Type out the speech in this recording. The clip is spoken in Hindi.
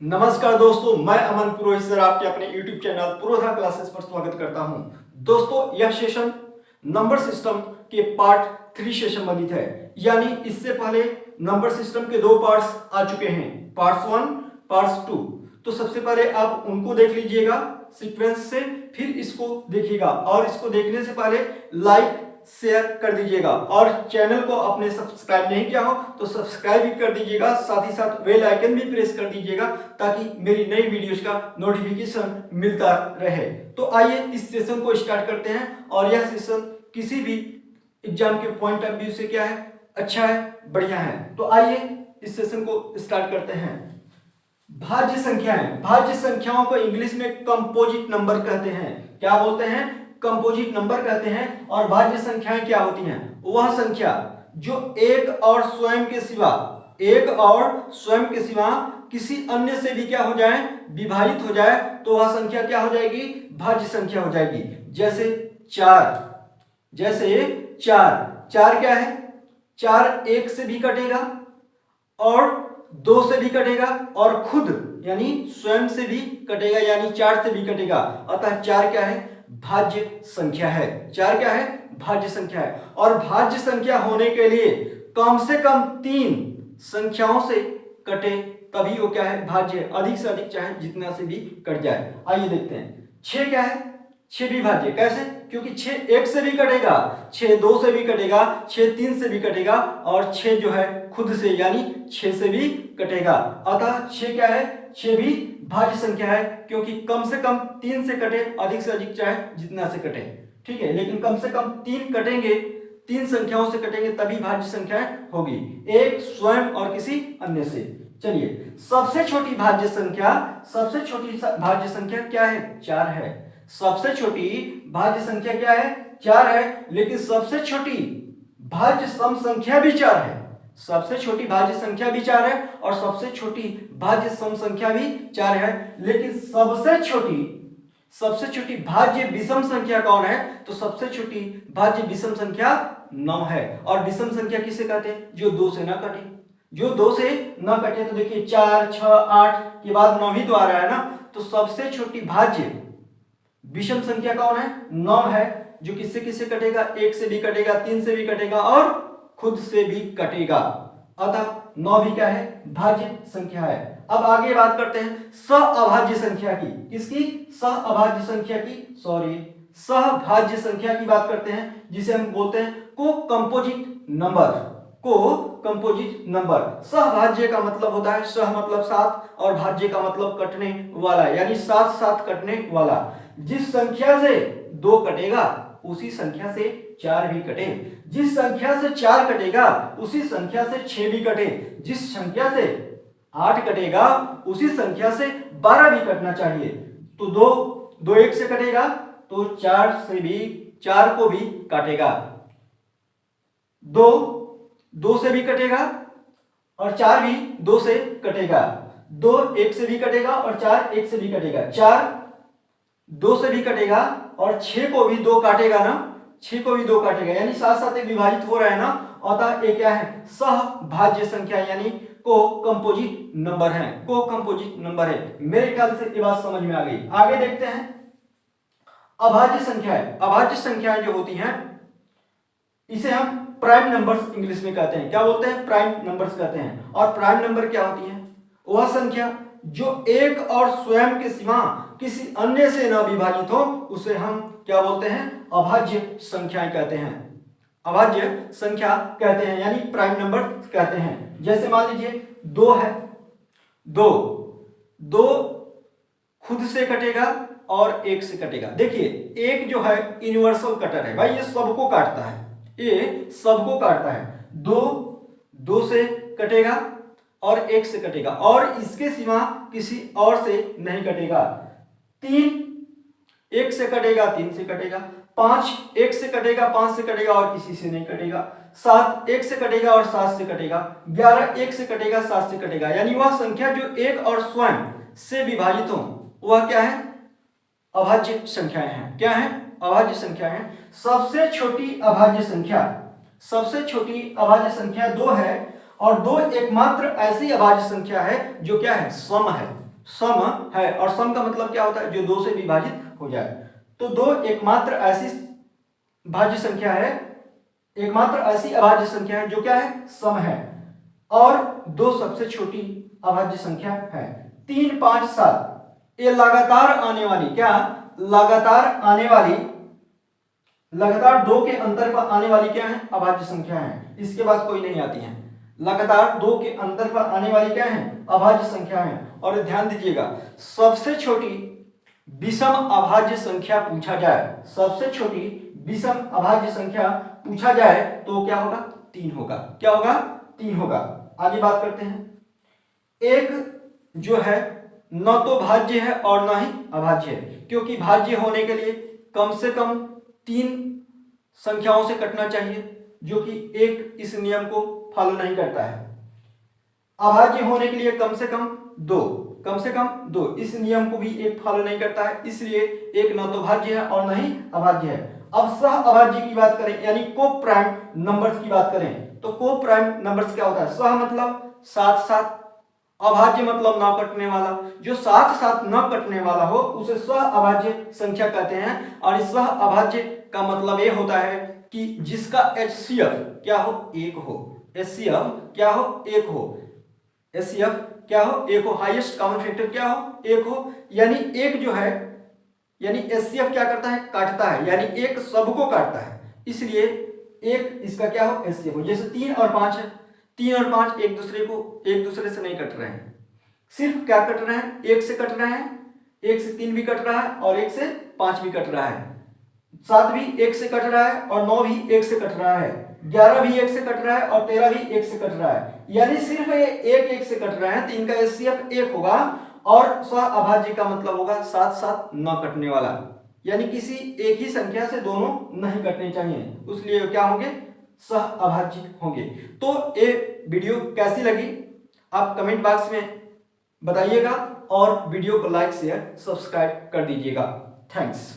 नमस्कार दोस्तों, मैं अमन पुरोहित सर आपके अपने YouTube चैनल पुरोधा क्लासेस पर स्वागत करता हूं। दोस्तों, यह सेशन नंबर सिस्टम के पार्ट 3 सेशन बंधित है, यानी इससे पहले नंबर सिस्टम के दो पार्ट्स आ चुके हैं, पार्ट्स 1, पार्ट्स 2। तो सबसे पहले आप उनको देख लीजिएगा सीक्वेंस से, फिर इसको देखिएगा और इसको देखने से पहले लाइक शेयर कर दीजिएगा और चैनल को अपने सब्सक्राइब नहीं किया हो तो सब्सक्राइब भी कर दीजिएगा, साथ ही साथ बेल आइकन भी प्रेस कर दीजिएगा ताकि मेरी नई वीडियोस का नोटिफिकेशन मिलता रहे। तो आइए इस सेशन को स्टार्ट करते हैं और यह सेशन किसी भी एग्जाम के पॉइंट ऑफ व्यू से क्या है, अच्छा है, बढ़िया है। तो आइए इस सेशन को स्टार्ट करते हैं। भाज्य संख्याएं, भाज्य संख्याओं को इंग्लिश में कंपोजिट नंबर कहते हैं। क्या बोलते हैं? कंपोजिट नंबर कहते हैं। और भाज्य संख्याएं क्या होती हैं? वह संख्या जो एक और स्वयं के सिवा किसी अन्य से भी क्या हो जाए, विभाजित हो जाए, तो वह संख्या क्या हो जाएगी? भाज्य संख्या हो जाएगी। जैसे चार क्या है? 4 एक से भी कटेगा और 2 से भी कटेगा और खुद यानी स्वयं से भी कटेगा, यानी 4 से भी कटेगा। अतः 4 क्या है? भाज्य संख्या है। 4 क्या है? भाज्य संख्या है। और भाज्य संख्या होने के लिए कम से कम 3 संख्याओं से कटे तभी वो क्या है? भाज्य। अधिक से अधिक चाहे जितना से भी कट जाए। आइए देखते हैं। 6 क्या है? 6 भी भाज्य। कैसे? क्योंकि 6 एक से भी कटेगा, 6 2 से भी कटेगा, 6 3 से भी कटेगा और 6 जो है खुद से यानी 6 से भी कटेगा। अतः 6 क्या है? 6 भी भाज्य संख्या है, क्योंकि कम से कम 3 से कटे, अधिक से अधिक चाहे जितना से कटे, ठीक है, लेकिन कम से कम 3 कटेंगे, 3 संख्याओं से कटेंगे तभी भाज्य संख्याएं होगी, एक स्वयं और किसी अन्य से। चलिए, सबसे छोटी भाज्य संख्या क्या है? 4 है। सबसे छोटी भाज्य संख्या क्या है? 4 है। लेकिन सबसे छोटी भाज्य सम संख्या भी 4 है। सबसे छोटी भाज्य संख्या भी 4 है और सबसे छोटी भाज्य सम संख्या भी 4 है। लेकिन सबसे छोटी भाज्य विषम संख्या कौन है? तो सबसे छोटी भाज्य विषम संख्या 9 है। और विषम संख्या किसे कहते हैं? जो 2 से ना कटे। जो 2 से न कटे, तो देखिए 4 6 8 के बाद 9 ही तो आ रहा है ना। तो सबसे छोटी भाज्य विषम संख्या कौन है? 9 है, जो किससे किससे कटेगा? 1 से भी कटेगा, 3 से भी कटेगा और खुद से भी कटेगा। अतः 9 भी क्या है? भाज्य संख्या है। अब आगे बात करते हैं सहअभाज्य संख्या की। किसकी? सहअभाज्य संख्या की, सहभाज्य संख्या की बात करते हैं, जिसे हम बोलते हैं को कंपोजिट नंबर। सहभाज्य का मतलब होता है, सह मतलब 7 और भाज्य का मतलब कटने वाला, यानी 7 7 कटने वाला। जिस संख्या से 2 कटेगा उसी संख्या से 4 भी कटे, जिस संख्या से 4 कटेगा उसी संख्या से 6 भी कटे, जिस संख्या से 8 कटेगा उसी संख्या से 12 भी कटना चाहिए। तो 2 1 से कटेगा तो 4 को भी काटेगा, 2 से भी कटेगा और 4 भी 2 से कटेगा, 2 1 से भी कटेगा और 4 1 से भी कटेगा, 4 2 से भी कटेगा और 6 को भी 2 काटेगा ना, 6 को भी 2 काटेगा, यानी साथ साथ एक विभाजित हो रहा है ना। अतः ये क्या है? सहभाज्य संख्या यानी को कंपोजिट नंबर है। मेरे ख्याल से ये बात समझ में आ गई। आगे देखते हैं अभाज्य संख्याएं। अभाज्य संख्याएं जो होती हैं इसे हम प्राइम नंबर्स इंग्लिश में कहते हैं। क्या बोलते हैं? प्राइम नंबर्स कहते हैं। और प्राइम नंबर क्या होती है? वह संख्या जो एक और स्वयं के सिवा किसी अन्य से न विभाजित हो, उसे हम क्या बोलते हैं? अभाज्य संख्याएं कहते हैं। अभाज्य संख्या कहते हैं, यानी प्राइम नंबर कहते हैं। जैसे मान लीजिए 2 है, 2 खुद से कटेगा और 1 से कटेगा। देखिए 1 जो है यूनिवर्सल कटर है भाई, ये सबको काटता है, ये सबको काटता है। 2 से कटेगा और 1 से कटेगा और इसके सिवा किसी और से नहीं कटेगा। 3 1 से कटेगा, 3 से कटेगा। 5 1 से कटेगा, 5 से कटेगा और किसी से नहीं कटेगा। 7 1 से कटेगा और 7 से कटेगा। 11 1 से कटेगा, 7 से कटेगा। यानी वह संख्या जो एक और स्वयं से विभाजित हो वह क्या है? अभाज्य संख्याएं हैं। क्या है? अभाज्य संख्या है। सबसे छोटी अभाज्य संख्या 2 है और 2 एकमात्र ऐसी अभाज्य संख्या है जो क्या है? सम है। सम है, और सम का मतलब क्या होता है, जो 2 से विभाजित हो जाए। तो 2 एकमात्र ऐसी भाज्य संख्या है, एकमात्र ऐसी अभाज्य संख्या है जो क्या है, सम है, और 2 सबसे छोटी अभाज्य संख्या है। 3, 5, 7 ये लगातार आने वाली, क्या लगातार 2 के अंतर पर आने वाली क्या है, अभाज्य संख्या है। इसके बाद कोई नहीं आती है। लगातार 2 के अंतर पर आने वाली क्या है, अभाज्य संख्या है। और ध्यान दीजिएगा, सबसे छोटी विषम अभाज्य संख्या पूछा जाए, सबसे छोटी विषम अभाज्य संख्या पूछा जाए तो क्या होगा, 3 होगा। क्या होगा, 3 होगा। आगे बात करते हैं। एक जो है न तो भाज्य है और न ही अभाज्य है, क्योंकि भाज्य होने के लिए कम से कम 3 संख्याओं से कटना चाहिए, जो कि एक इस नियम को फॉलो नहीं करता है। अभाज्य होने के लिए कम से कम 2 इस नियम को भी एक फॉलो नहीं करता है, इसलिए एक न तो भाज्य है और न ही अभाज्य है। अब सह अभाज्य की बात करें, यानी को प्राइम नंबर्स की बात करें, तो को प्राइम नंबर्स क्या होता है, सह मतलब साथ साथ, अभाज्य मतलब न कटने वाला। जो साथ साथ न कटने वाला हो उसे सह अभाज्य संख्या कहते हैं। और इस सह अभाज्य का मतलब ये होता है कि जिसका HCF क्या हो, 1 हो, HCF क्या हो, 1 हो, HCF क्या हो, 1 हो, हाईएस्ट कॉमन फैक्टर क्या हो, 1 हो। यानी एक जो है, यानी HCF क्या करता है, काटता है, यानी एक सबको काटता है, इसलिए एक इसका क्या हो, HCF हो। जैसे 3 और 5 है, 3 और 5 एक दूसरे से नहीं कट रहे हैं, सिर्फ क्या कट रहे हैं, 1 से कट रहे हैं, 1 से 3 भी कट रहा है और 1 से 5 भी कट रहा है, 7 भी 1 से कट रहा है और 9 भी 1 से कट रहा है, 11 भी 1 से कट रहा है और 13 भी 1 से कट रहा है। यानी सिर्फ ये 1 से कट रहे हैं, तो इनका HCF 1 होगा। और सह अभाज्य का मतलब होगा साथ साथ न कटने वाला, यानी किसी एक ही संख्या से दोनों नहीं कटने चाहिए, इसलिए क्या होंगे, सह अभाज्य होंगे। तो ये वीडियो कैसी लगी आप कमेंट बॉक्स में बताइएगा, और वीडियो को लाइक शेयर सब्सक्राइब कर दीजिएगा। थैंक्स।